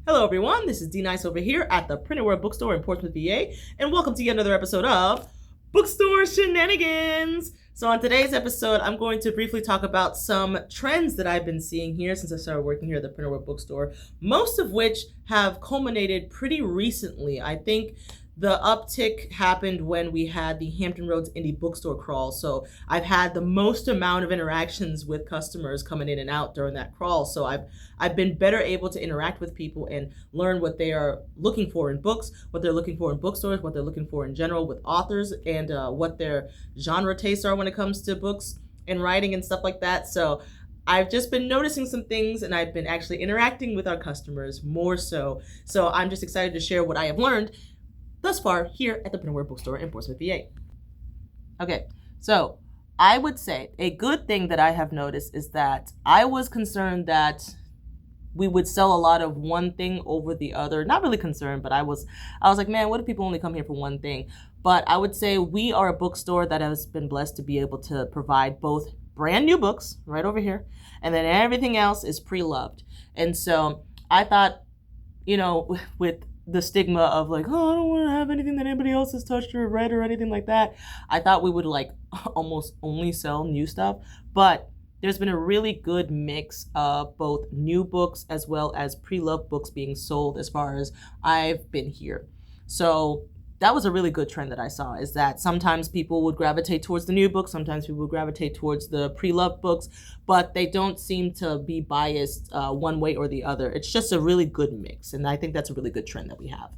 Hello everyone, this is D Nice over here at the Printed Word Bookstore in Portsmouth, VA, and welcome to yet another episode of Bookstore Shenanigans. So on today's episode, I'm going to briefly talk about some trends that I've been seeing here since I started working here at the Printed Word Bookstore, most of which have culminated pretty recently. I think the uptick happened when we had the Hampton Roads Indie Bookstore crawl. So I've had the most amount of interactions with customers coming in and out during that crawl. So I've been better able to interact with people and learn what they are looking for in books, what they're looking for in bookstores, what they're looking for in general with authors, and what their genre tastes are when it comes to books and writing and stuff like that. So I've just been noticing some things, and I've been actually interacting with our customers more so. So I'm just excited to share what I have learned thus far here at the Printed Word Bookstore in Portsmouth, VA. Okay, so I would say a good thing that I have noticed is that I was concerned that we would sell a lot of one thing over the other. Not really concerned, but I was like, man, what if people only come here for one thing? But I would say we are a bookstore that has been blessed to be able to provide both brand new books right over here, and then everything else is pre-loved. And so I thought, with the stigma of like, oh, I don't want to have anything that anybody else has touched or read or anything like that, I thought we would like almost only sell new stuff. But there's been a really good mix of both new books as well as pre-loved books being sold as far as I've been here. So that was a really good trend that I saw, is that sometimes people would gravitate towards the new books, sometimes people would gravitate towards the pre-loved books, but they don't seem to be biased one way or the other. It's just a really good mix, and I think that's a really good trend that we have.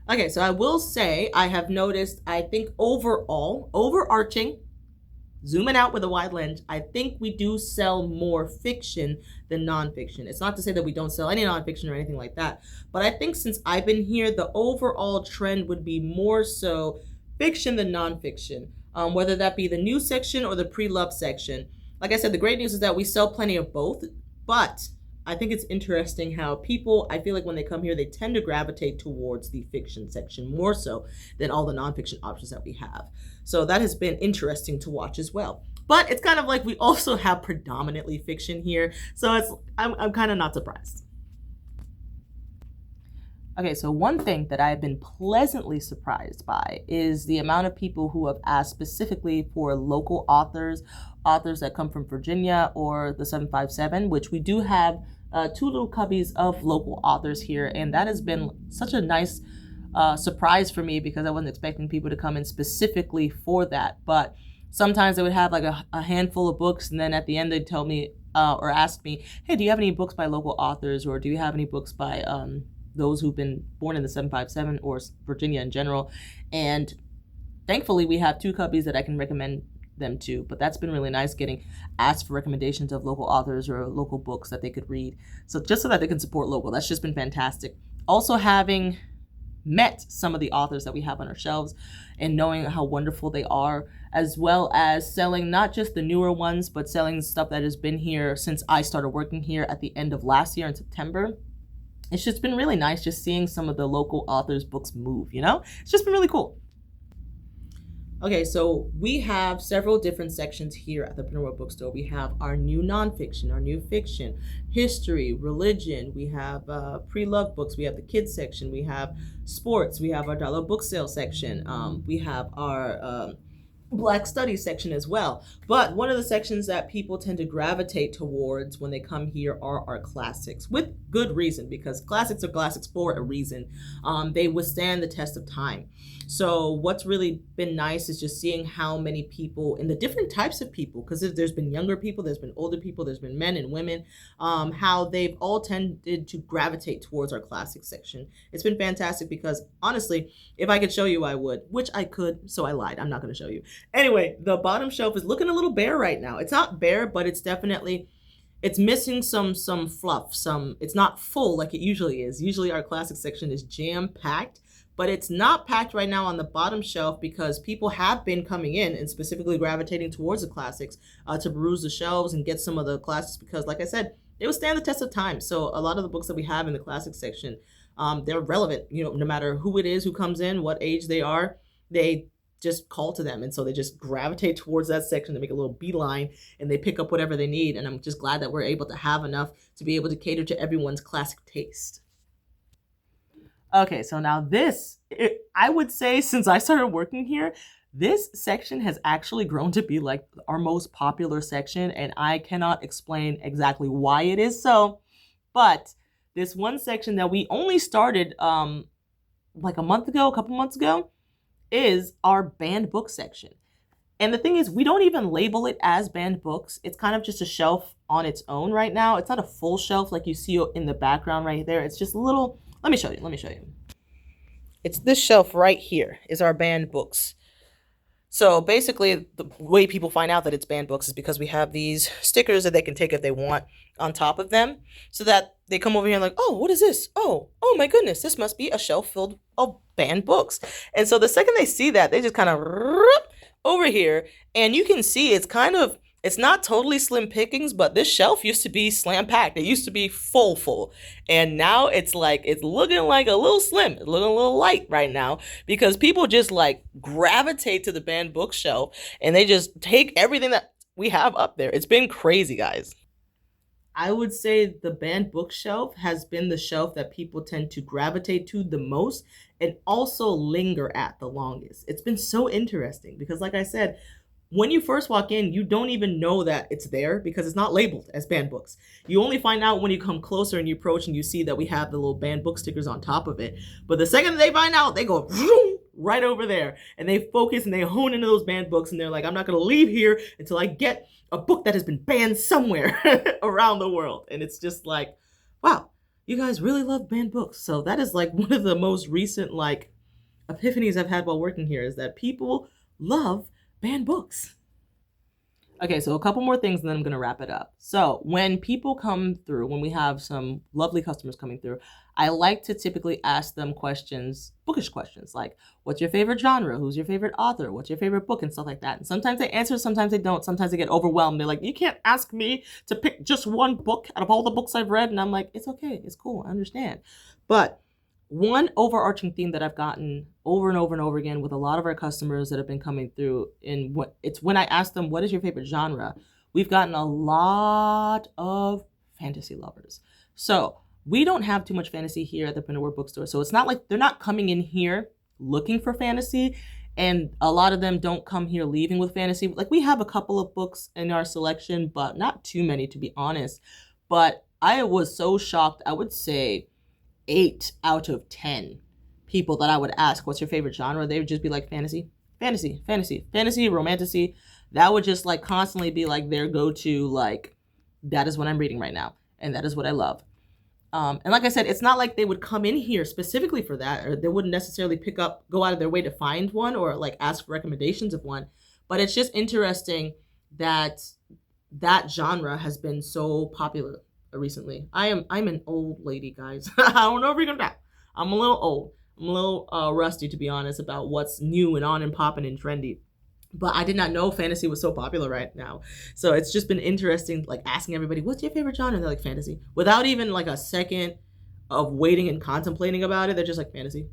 Okay, so I will say I have noticed, I think overall, overarching, zooming out with a wide lens, I think we do sell more fiction than nonfiction. It's not to say that we don't sell any nonfiction or anything like that, but I think since I've been here, the overall trend would be more so fiction than nonfiction, whether that be the new section or the pre-loved section. Like I said, the great news is that we sell plenty of both, but I think it's interesting how people, I feel like when they come here, they tend to gravitate towards the fiction section more so than all the nonfiction options that we have. So that has been interesting to watch as well. But it's kind of like we also have predominantly fiction here, so I'm kind of not surprised. Okay, so one thing that I've been pleasantly surprised by is the amount of people who have asked specifically for local authors that come from Virginia or the 757, which we do have two little cubbies of local authors here, and that has been such a nice surprise for me because I wasn't expecting people to come in specifically for that. But sometimes they would have like a handful of books, and then at the end they'd tell me or ask me, hey, do you have any books by local authors, or do you have any books by those who've been born in the 757 or Virginia in general? And thankfully we have two cubbies that I can recommend them to, but that's been really nice getting asked for recommendations of local authors or local books that they could read, so just so that they can support local. That's just been fantastic. Also, having met some of the authors that we have on our shelves and knowing how wonderful they are, as well as selling not just the newer ones, but selling stuff that has been here since I started working here at the end of last year in September. It's just been really nice just seeing some of the local authors' books move, It's just been really cool. Okay, so we have several different sections here at the Printed Word Bookstore. We have our new nonfiction, our new fiction, history, religion. We have pre-loved books. We have the kids section. We have sports. We have our dollar book sale section. We have our Black Studies section as well. But one of the sections that people tend to gravitate towards when they come here are our classics, with good reason, because classics are classics for a reason. They withstand the test of time. So what's really been nice is just seeing how many people, and the different types of people, because there's been younger people, there's been older people, there's been men and women, how they've all tended to gravitate towards our classics section. It's been fantastic because honestly, if I could show you, I would, which I could, so I lied. I'm not going to show you. Anyway, the bottom shelf is looking a little bare right now. It's not bare, but it's definitely, it's missing some fluff. It's not full like it usually is. Usually our classic section is jam-packed, but it's not packed right now on the bottom shelf because people have been coming in and specifically gravitating towards the classics to peruse the shelves and get some of the classics because, like I said, they will stand the test of time. So a lot of the books that we have in the classic section, they're relevant, no matter who it is who comes in, what age they are, they just call to them. And so they just gravitate towards that section. They make a little beeline and they pick up whatever they need. And I'm just glad that we're able to have enough to be able to cater to everyone's classic taste. Okay, so now I would say since I started working here, this section has actually grown to be like our most popular section, and I cannot explain exactly why it is so, but this one section that we only started like a couple months ago, is our banned book section. And the thing is, we don't even label it as banned books. It's kind of just a shelf on its own right now. It's not a full shelf like you see in the background right there. It's just a little, let me show you. It's this shelf right here is our banned books. So basically, the way people find out that it's banned books is because we have these stickers that they can take if they want on top of them, so that they come over here and like, oh, what is this? Oh my goodness, this must be a shelf filled of banned books. And so the second they see that, they just kind of over here, and you can see it's not totally slim pickings, but this shelf used to be slam packed. It used to be full. And now it's looking like a little slim. It's looking a little light right now because people just like gravitate to the banned bookshelf and they just take everything that we have up there. It's been crazy, guys. I would say the banned bookshelf has been the shelf that people tend to gravitate to the most and also linger at the longest. It's been so interesting because, like I said, when you first walk in, you don't even know that it's there because it's not labeled as banned books. You only find out when you come closer and you approach and you see that we have the little banned book stickers on top of it. But the second they find out, they go right over there and they focus and they hone into those banned books and they're like, I'm not going to leave here until I get a book that has been banned somewhere around the world. And it's just like, wow, you guys really love banned books. So that is like one of the most recent like epiphanies I've had while working here, is that people love banned books. Okay, so a couple more things and then I'm going to wrap it up. So when people come through, when we have some lovely customers coming through, I like to typically ask them questions, bookish questions, like, what's your favorite genre? Who's your favorite author? What's your favorite book? And stuff like that. And sometimes they answer, sometimes they don't. Sometimes they get overwhelmed. They're like, you can't ask me to pick just one book out of all the books I've read. And I'm like, it's okay. It's cool. I understand. But one overarching theme that I've gotten over and over and over again with a lot of our customers that have been coming through, it's when I ask them, what is your favorite genre? We've gotten a lot of fantasy lovers. So we don't have too much fantasy here at the Printed Word Bookstore. So it's not like they're not coming in here looking for fantasy. And a lot of them don't come here leaving with fantasy. Like, we have a couple of books in our selection, but not too many, to be honest. But I was so shocked. I would say 8 out of 10 people that I would ask, what's your favorite genre? They would just be like, fantasy, romantasy. That would just like constantly be like their go-to, like, that is what I'm reading right now. And that is what I love. And like I said, it's not like they would come in here specifically for that, or they wouldn't necessarily go out of their way to find one or like ask for recommendations of one. But it's just interesting that that genre has been so popular recently. I'm an old lady, guys. I don't know if you're gonna die. I'm a little old. I'm a little rusty, to be honest, about what's new and on and popping and trendy. But I did not know fantasy was so popular right now. So it's just been interesting, like asking everybody, what's your favorite genre? And they're like, fantasy. Without even like a second of waiting and contemplating about it. They're just like, fantasy.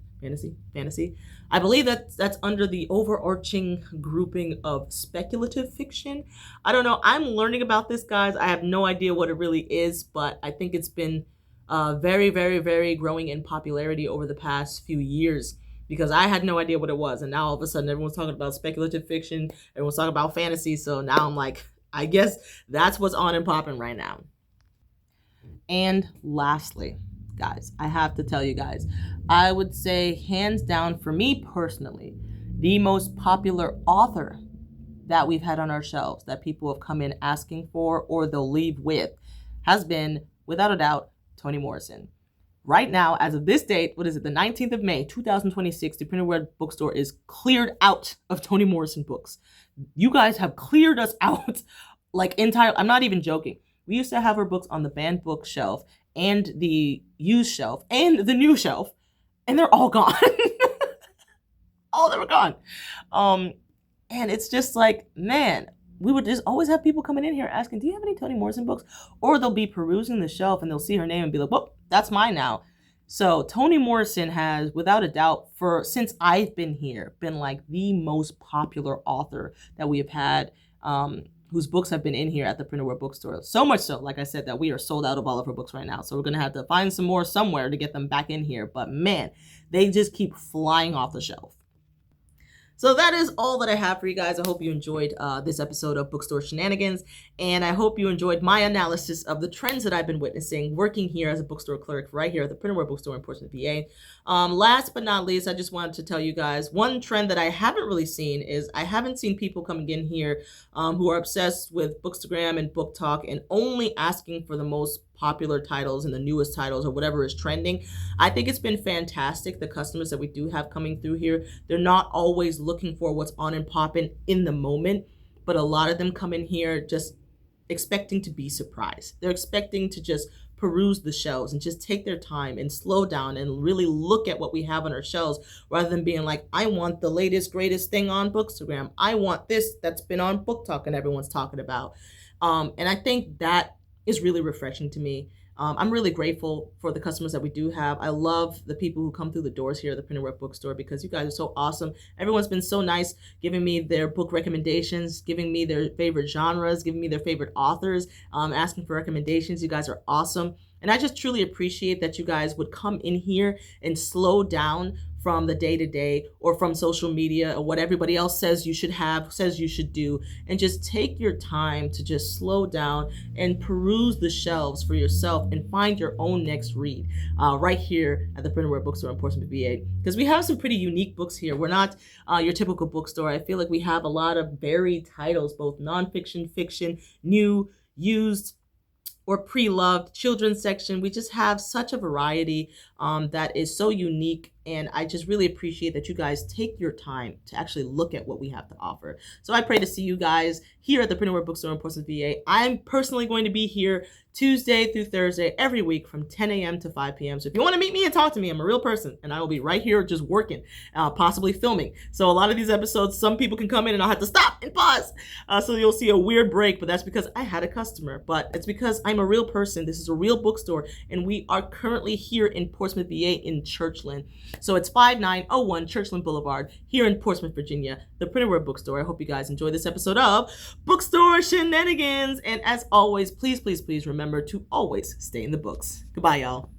I believe that's under the overarching grouping of speculative fiction. I don't know. I'm learning about this, guys. I have no idea what it really is, but I think it's been very, very, very growing in popularity over the past few years, because I had no idea what it was. And now all of a sudden everyone's talking about speculative fiction. Everyone's talking about fantasy. So now I'm like, I guess that's what's on and popping right now. And lastly, guys, I have to tell you guys, I would say hands down for me personally, the most popular author that we've had on our shelves that people have come in asking for or they'll leave with has been, without a doubt, Toni Morrison. Right now, as of this date, what is it, the 19th of May, 2026, the Printed Word Bookstore is cleared out of Toni Morrison books. You guys have cleared us out like entire, I'm not even joking. We used to have her books on the banned book shelf and the used shelf and the new shelf, and they're all gone. All they were gone. And it's just like, man, we would just always have people coming in here asking, do you have any Toni Morrison books? Or they'll be perusing the shelf and they'll see her name and be like, well, that's mine now. So Toni Morrison has, without a doubt, since I've been here, been like the most popular author that we have had whose books have been in here at the Printed Word Bookstore. So much so, like I said, that we are sold out of all of her books right now. So we're going to have to find some more somewhere to get them back in here. But man, they just keep flying off the shelf. So that is all that I have for you guys. I hope you enjoyed this episode of Bookstore Shenanigans, and I hope you enjoyed my analysis of the trends that I've been witnessing working here as a bookstore clerk right here at the Printed Word Bookstore in Portsmouth, VA. Last but not least, I just wanted to tell you guys one trend that I haven't really seen is I haven't seen people coming in here who are obsessed with Bookstagram and Book Talk and only asking for the most popular titles and the newest titles or whatever is trending. I think it's been fantastic. The customers that we do have coming through here, they're not always looking for what's on and popping in the moment, but a lot of them come in here just expecting to be surprised. They're expecting to just peruse the shelves and just take their time and slow down and really look at what we have on our shelves rather than being like, I want the latest, greatest thing on Bookstagram. I want this that's been on Book Talk and everyone's talking about. And I think that is really refreshing to me. I'm really grateful for the customers that we do have. I love the people who come through the doors here at the Printed Word Bookstore because you guys are so awesome. Everyone's been so nice, giving me their book recommendations, giving me their favorite genres, giving me their favorite authors, asking for recommendations. You guys are awesome. And I just truly appreciate that you guys would come in here and slow down from the day-to-day or from social media or what everybody else says you should have, says you should do, and just take your time to just slow down and peruse the shelves for yourself and find your own next read right here at the Printed Word Bookstore in Portsmouth, VA. Because we have some pretty unique books here. We're not your typical bookstore. I feel like we have a lot of varied titles, both nonfiction, fiction, new, used, or pre-loved, children's section. We just have such a variety that is so unique, and I just really appreciate that you guys take your time to actually look at what we have to offer. So I pray to see you guys here at the Printed Word Bookstore in Portsmouth, VA. I'm personally going to be here Tuesday through Thursday every week from 10 a.m. to 5 p.m. So if you want to meet me and talk to me, I'm a real person, and I will be right here just working, possibly filming. So a lot of these episodes, some people can come in and I'll have to stop and pause. So you'll see a weird break, but that's because I had a customer. But it's because I'm a real person. This is a real bookstore, and we are currently here in Portsmouth, VA in Churchland. So it's 5901 Churchland Boulevard here in Portsmouth, Virginia, the Printed Word Bookstore. I hope you guys enjoyed this episode of Bookstore Shenanigans. And as always, please, please, please remember to always stay in the books. Goodbye, y'all.